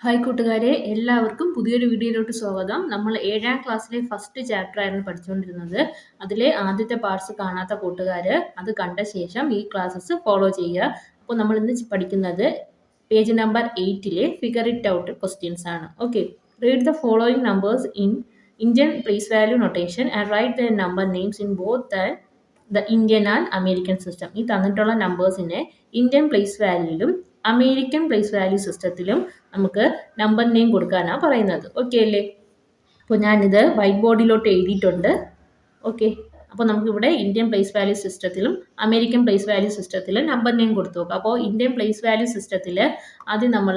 Hi കൂട്ടുകാരെ, എല്ലാവർക്കും പുതിയൊരു വീഡിയോയിലോട്ട് സ്വാഗതം. നമ്മൾ 7ാം ക്ലാസ്സിലെ ഫസ്റ്റ് ചാപ്റ്റർ ആയിരുന്നു പഠിച്ചുകൊണ്ടിരുന്നത്. അതിലെ ആദ്യത്തെ പാർട്സ് കാണാത്ത കൂട്ടുകാർ അത് കണ്ട ശേഷം ഈ ക്ലാസ്സസ് ഫോളോ ചെയ്യുക. അപ്പോൾ നമ്മൾ ഇന്ന് പഠിക്കുന്നത് പേജ് നമ്പർ 8ലെ ഫിഗർ ഇറ്റ് ഔട്ട് ക്വസ്റ്റ്യൻസ് ആണ്. Okay, read the following numbers in Indian place value notation and write the number names in both the Indian and American system. ഈ തന്നിട്ടുള്ള നമ്പേഴ്സിനെ ഇന്ത്യൻ പ്ലേസ് വാല്യൂയിലും അമേരിക്കൻ പ്ലേസ് വാല്യൂ സിസ്റ്റത്തിലും നമുക്ക് number name കൊടുക്കാനാണ് പറയുന്നത്. Okay അല്ലേ? അപ്പോൾ ഞാനിത് വൈറ്റ് ബോർഡിലോട്ട് എഴുതിയിട്ടുണ്ട്. ഓക്കെ, അപ്പോൾ നമുക്കിവിടെ ഇന്ത്യൻ പ്ലേസ് വാല്യൂ സിസ്റ്റത്തിലും അമേരിക്കൻ പ്ലേസ് വാല്യൂ സിസ്റ്റത്തിലും നമ്പർ നെയിം കൊടുത്തു നോക്കാം. അപ്പോൾ ഇന്ത്യൻ പ്ലേസ് വാല്യൂ സിസ്റ്റത്തിൽ ആദ്യം നമ്മൾ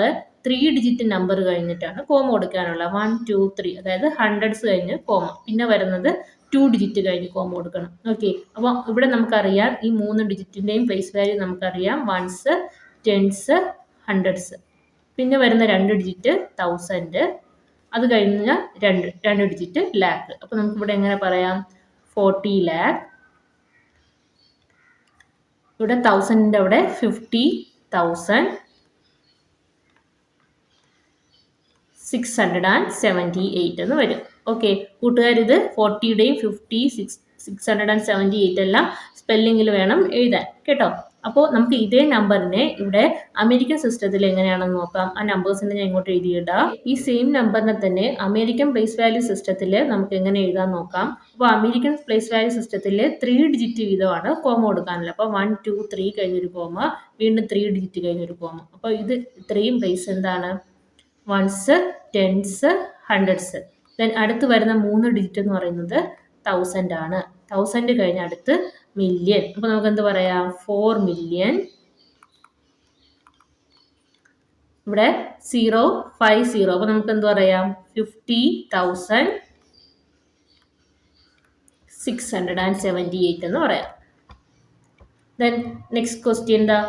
3 ഡിജിറ്റ് നമ്പർ കഴിഞ്ഞിട്ടാണ് കോമ കൊടുക്കാനുള്ള 1, 2, 3, അതായത് ഹൺഡ്രഡ്സ് കഴിഞ്ഞ് കോമ, പിന്നെ വരുന്നത് 2 ഡിജിറ്റ് കഴിഞ്ഞ് കോമ കൊടുക്കണം. ഓക്കെ, അപ്പോൾ ഇവിടെ നമുക്കറിയാം ഈ 3 ഡിജിറ്റിൻ്റെയും പ്ലേസ് വാല്യൂ നമുക്കറിയാം. Ones, tens, hundreds. പിന്നെ വരുന്ന 2 ഡിജിറ്റ് 1000, അത് കഴിഞ്ഞ രണ്ട് ഡിജിറ്റ് ലാക്ക്. അപ്പോൾ നമുക്കിവിടെ എങ്ങനെ പറയാം? 40 lakh. ഇവിടെ 1000ൻ്റെ അവിടെ 50,000, 678 എന്ന് വരും. ഓക്കെ കൂട്ടുകാർ, ഇത് 40യുടെയും 50, 678 എല്ലാം സ്പെല്ലിങ്ങിൽ വേണം എഴുതാൻ കേട്ടോ. അപ്പോൾ നമുക്ക് ഇതേ നമ്പറിനെ ഇവിടെ അമേരിക്കൻ സിസ്റ്റത്തിൽ എങ്ങനെയാണെന്ന് നോക്കാം. ആ നമ്പേഴ്സിനെ ഞാൻ ഇങ്ങോട്ട് എഴുതിയിടാം. ഈ സെയിം നമ്പറിനെ തന്നെ അമേരിക്കൻ പ്ലേസ് വാല്യൂ സിസ്റ്റത്തിൽ നമുക്ക് എങ്ങനെ എഴുതാൻ നോക്കാം. അപ്പോൾ അമേരിക്കൻ പ്ലേസ് വാല്യൂ സിസ്റ്റത്തിൽ 3 ഡിജിറ്റ് വീതമാണ് കോമ കൊടുക്കാനുള്ളത്. അപ്പോൾ 1, 2, 3 കഴിഞ്ഞൊരു കോമ, വീണ്ടും 3 ഡിജിറ്റ് കഴിഞ്ഞൊരു കോമ. അപ്പോൾ ഇത് ഇത്രയും പ്ലേസ് എന്താണ്? Once, tens, hundreds. ദെൻ അടുത്ത് വരുന്ന 3 ഡിജിറ്റ് എന്ന് പറയുന്നത് 1000 ആണ്. 1000 കഴിഞ്ഞ് അടുത്ത് മില്യൺ. അപ്പോൾ നമുക്ക് എന്ത് പറയാം? 4 മില്യൺ. ഇവിടെ 050. അപ്പോൾ നമുക്ക് എന്ത് പറയാം? 50,678 എന്ന് പറയാം. ദെൻ നെക്സ്റ്റ് ക്വസ്റ്റ്യൻ എന്താ?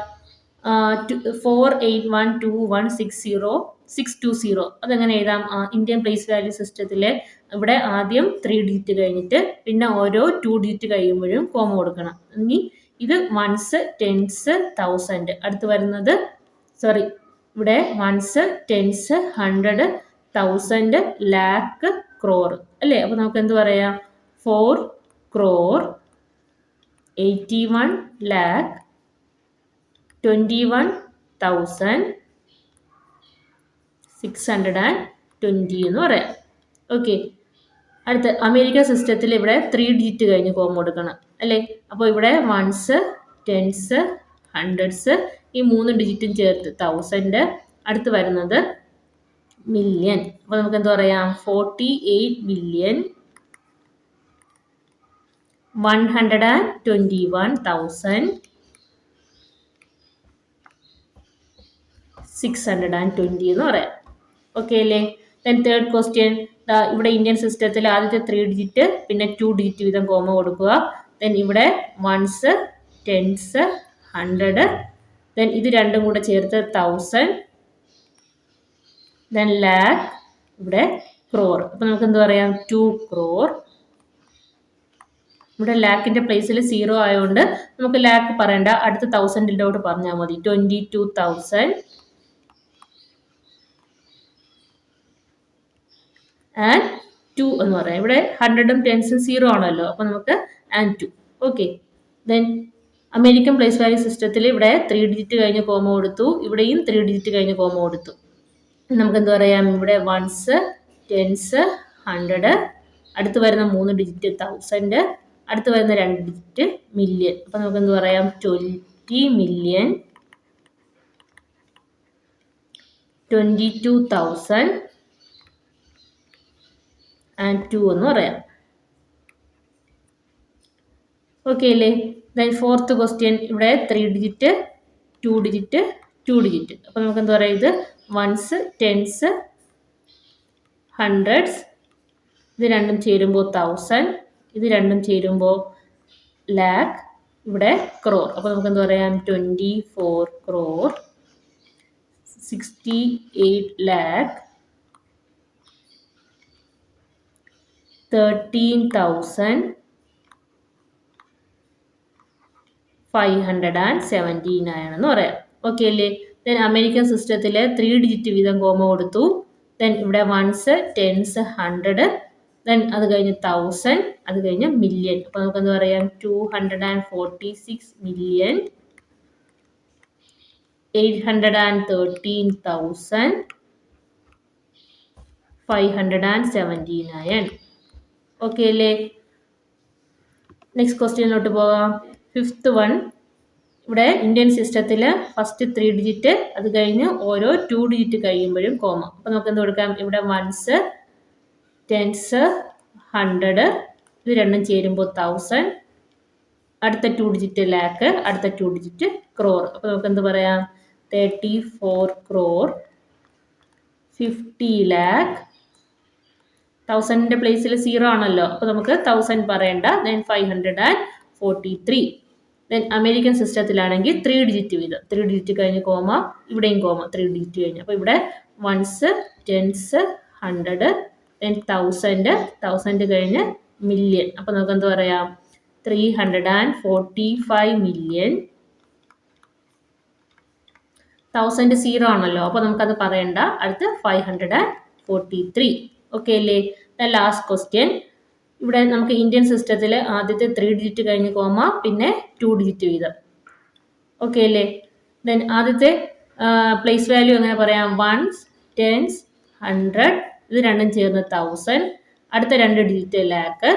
4812160620. അതെങ്ങനെ എഴുതാം? ഇന്ത്യൻ പ്ലേസ് വാല്യൂ സിസ്റ്റത്തിലെ ഇവിടെ ആദ്യം 3 ഡിജിറ്റ് കഴിഞ്ഞിട്ട് പിന്നെ ഓരോ 2 ഡിജിറ്റ് കഴിയുമ്പോഴും കോമ കൊടുക്കണം. ഇനി ഇത് വൺസ്, ടെൻസ്, 1000. അടുത്ത് വരുന്നത് ഇവിടെ വൺസ്, ടെൻസ്, 100, 1000, ലാക്ക്, ക്രോർ അല്ലേ? അപ്പോൾ നമുക്ക് എന്ത് പറയാം? 4 crore, 81 lakh, 21,620 എന്ന് പറയാം. ഓക്കെ, അടുത്ത അമേരിക്കൻ സിസ്റ്റത്തിൽ ഇവിടെ 3 ഡിജിറ്റ് കഴിഞ്ഞ് കോമ കൊടുക്കണം അല്ലേ? അപ്പോൾ ഇവിടെ വൺസ്, ടെൻസ്, ഹൺഡ്രഡ്സ്, ഈ 3 ഡിജിറ്റും ചേർത്ത് 1000. അടുത്ത് വരുന്നത് മില്യൺ. അപ്പോൾ നമുക്ക് എന്ത് പറയാം? 48,121,620 എന്ന് പറയാം. ഓക്കെ അല്ലേ? ദെൻ തേർഡ് ക്വസ്റ്റ്യൻ, ഇവിടെ ഇന്ത്യൻ സിസ്റ്റത്തിൽ ആദ്യത്തെ 3 ഡിജിറ്റ് പിന്നെ 2 ഡിജിറ്റ് വീതം കോമ കൊടുക്കുക. ദെൻ ഇവിടെ വൺസ്, ടെൻസ്, 100, ദെൻ ഇത് രണ്ടും കൂടെ ചേർത്ത് 1000, ദെൻ ലാക്ക്, ഇവിടെ ക്രോർ. അപ്പോൾ നമുക്ക് എന്ത് പറയാം? 2 crore. ഇവിടെ ലാക്കിൻ്റെ പ്ലേസിൽ 0 ആയതുകൊണ്ട് നമുക്ക് ലാക്ക് പറയണ്ട, അടുത്ത 1000ോട്ട് പറഞ്ഞാൽ മതി. 22,000 ആൻഡ് 2 എന്ന് പറയാം. ഇവിടെ 100ഉം 10ഉം 0 ആണല്ലോ, അപ്പോൾ നമുക്ക് and 2. Okay, then American place value സിസ്റ്റത്തിൽ ഇവിടെ 3 ഡിജിറ്റ് കഴിഞ്ഞ് കോമ കൊടുത്തു, ഇവിടെയും 3 ഡിജിറ്റ് കഴിഞ്ഞ് കോമ കൊടുത്തു. നമുക്ക് എന്ത് പറയാം? ഇവിടെ വൺസ്, ടെൻസ്, 100, അടുത്ത് വരുന്ന 3 ഡിജിറ്റ് 1000, അടുത്ത് വരുന്ന 2 ഡിജിറ്റ് മില്യൺ. അപ്പോൾ നമുക്ക് എന്ത് പറയാം? 20 മില്യൺ, 22,000 ആൻഡ് 2 എന്ന് പറയാം. ഓക്കെ അല്ലേ? ദെൻ ഫോർത്ത് ക്വസ്റ്റ്യൻ, ഇവിടെ 3 ഡിജിറ്റ്, 2 ഡിജിറ്റ്, 2 ഡിജിറ്റ്. അപ്പോൾ നമുക്ക് എന്താ പറയുക? ഇത് വൺസ്, ടെൻസ്, ഹൺഡ്രഡ്സ്, ഇത് രണ്ടും ചേരുമ്പോൾ 1000, ഇത് രണ്ടും ചേരുമ്പോൾ ലാക്ക്, ഇവിടെ ക്രോർ. അപ്പോൾ നമുക്ക് എന്താ പറയാം? 24 crore, 68 lakh, 13,579 എന്ന് പറയാം. ഓക്കെ അല്ലേ? ദെൻ അമേരിക്കൻ സിസ്റ്റത്തിൽ 3 ഡിജിറ്റ് വീതം കോമ കൊടുത്തു. ദെൻ ഇവിടെ വൺസ്, ടെൻസ്, 100, ദെൻ അത് കഴിഞ്ഞ് 1000, അത് കഴിഞ്ഞ് മില്യൺ. അപ്പോൾ നമുക്ക് എന്താ പറയാം, 213,813,579. ഓക്കെ അല്ലേ? നെക്സ്റ്റ് ക്വസ്റ്റ്യനിലോട്ട് പോകാം. 5th one. ഇവിടെ ഇന്ത്യൻ സിസ്റ്റത്തിൽ ഫസ്റ്റ് 3 ഡിജിറ്റ്, അത് കഴിഞ്ഞ് ഓരോ 2 ഡിജിറ്റ് കഴിയുമ്പോഴും കോമ. അപ്പോൾ നമുക്ക് എന്ത് കൊടുക്കാം, ഇവിടെ വൺസ്, ടെൻസ്, 100, ഇത് രണ്ടും ചേരുമ്പോൾ 1000, അടുത്ത 2 ഡിജിറ്റ് ലാക്ക്, അടുത്ത 2 ഡിജിറ്റ് ക്രോർ. അപ്പോൾ നമുക്ക് എന്ത് പറയാം, 34 crore 50 lakh. 1000ന്റെ പ്ലേസിൽ 0 ആണല്ലോ, അപ്പോൾ നമുക്ക് 1000 പറയണ്ട. ദെൻ 543. ദെൻ അമേരിക്കൻ സിസ്റ്റത്തിലാണെങ്കിൽ 3 ഡിജിറ്റ് വീതം, 3 ഡിജിറ്റ് കഴിഞ്ഞ് കോമ, ഇവിടെയും കോമ 3 ഡിജിറ്റ് കഴിഞ്ഞ്. അപ്പോൾ ഇവിടെ വൺസ്, ടെൻസ്, 100, ദെൻ 1000 കഴിഞ്ഞ് മില്യൺ. അപ്പോൾ നമുക്ക് എന്ത് പറയാം, 345,000,000. 1000 0 ആണല്ലോ, അപ്പോൾ നമുക്കത് പറയണ്ട. അടുത്ത് 543. ഓക്കെ അല്ലേ? Last question. ഇവിടെ നമുക്ക് ഇന്ത്യൻ സിസ്റ്റത്തിൽ ആദ്യത്തെ 3 ഡിജിറ്റ് കഴിഞ്ഞ് കോമ, പിന്നെ 2 ഡിജിറ്റ് വീതം. ഓക്കെ അല്ലേ? ദെൻ ആദ്യത്തെ പ്ലേസ് വാല്യൂ എങ്ങനെ പറയാം, വൺസ്, ടെൻസ്, 100, ഇത് രണ്ടും ചേർന്ന് 1000, അടുത്ത 2 ഡിജിറ്റ് ലാക്ക്,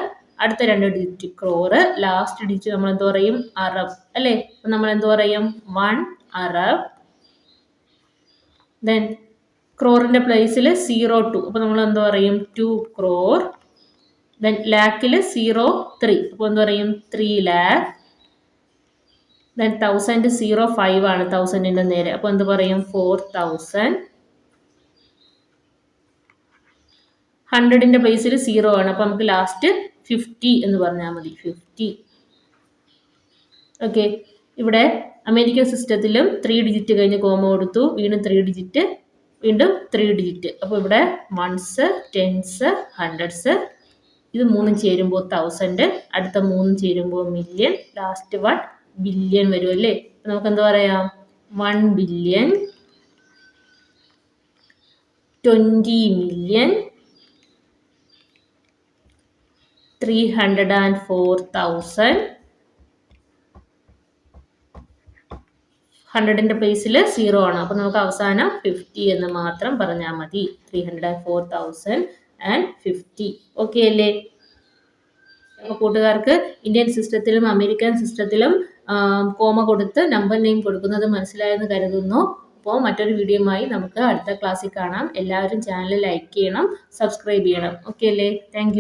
അടുത്ത 2 ഡിജിറ്റ് ക്രോറ്, ലാസ്റ്റ് ഡിജിറ്റ് നമ്മൾ എന്ത് പറയും, അറബ് അല്ലേ? അപ്പം നമ്മൾ എന്ത് പറയും, 1 അറബ്. ദെൻ ക്രോറിൻ്റെ പ്ലേസിൽ 02, അപ്പോൾ നമ്മൾ എന്ത് പറയും, 2 crore. ദെൻ ലാക്കിൽ 03, അപ്പോൾ എന്ത് പറയും, 3 lakh. ദെൻ 1000 05 ആണ് 1000ൻ്റെ നേരെ, അപ്പോൾ എന്ത് പറയും, 4000. 100ൻ്റെ പ്ലേസിൽ 0 ആണ്, അപ്പോൾ നമുക്ക് ലാസ്റ്റ് 50 എന്ന് പറഞ്ഞാൽ മതി, 50. ഓക്കെ. ഇവിടെ അമേരിക്കൻ സിസ്റ്റത്തിലും 3 ഡിജിറ്റ് കഴിഞ്ഞ് കോമ കൊടുത്തു, വീണ്ടും 3 ഡിജിറ്റ്, വീണ്ടും 3 ഡിജിറ്റ്. അപ്പോൾ ഇവിടെ വൺസ്, ടെൻസ്, 100s, ഇത് 3 ചേരുമ്പോൾ 1000, അടുത്ത 3 ചേരുമ്പോൾ മില്യൺ, ലാസ്റ്റ് 1 ബില്യൺ വരും അല്ലേ? നമുക്ക് എന്താ പറയാം, 1 ബില്യൺ, 20 മില്യൺ, 304,000. 100ൻ്റെ പ്ലേസിൽ 0 ആണ്, അപ്പോൾ നമുക്ക് അവസാനം 50 എന്ന് മാത്രം പറഞ്ഞാൽ മതി. 304,050. ഓക്കെ അല്ലേ? കൂട്ടുകാർക്ക് ഇന്ത്യൻ സിസ്റ്റത്തിലും അമേരിക്കൻ സിസ്റ്റത്തിലും കോമ കൊടുത്ത് നമ്പർ നെയിം കൊടുക്കുന്നത് മനസ്സിലായെന്ന് കരുതുന്നു. അപ്പോൾ മറ്റൊരു വീഡിയോയുമായി നമുക്ക് അടുത്ത ക്ലാസ്സിൽ കാണാം. എല്ലാവരും ചാനൽ ലൈക്ക് ചെയ്യണം, സബ്സ്ക്രൈബ് ചെയ്യണം. ഓക്കെ അല്ലേ? താങ്ക്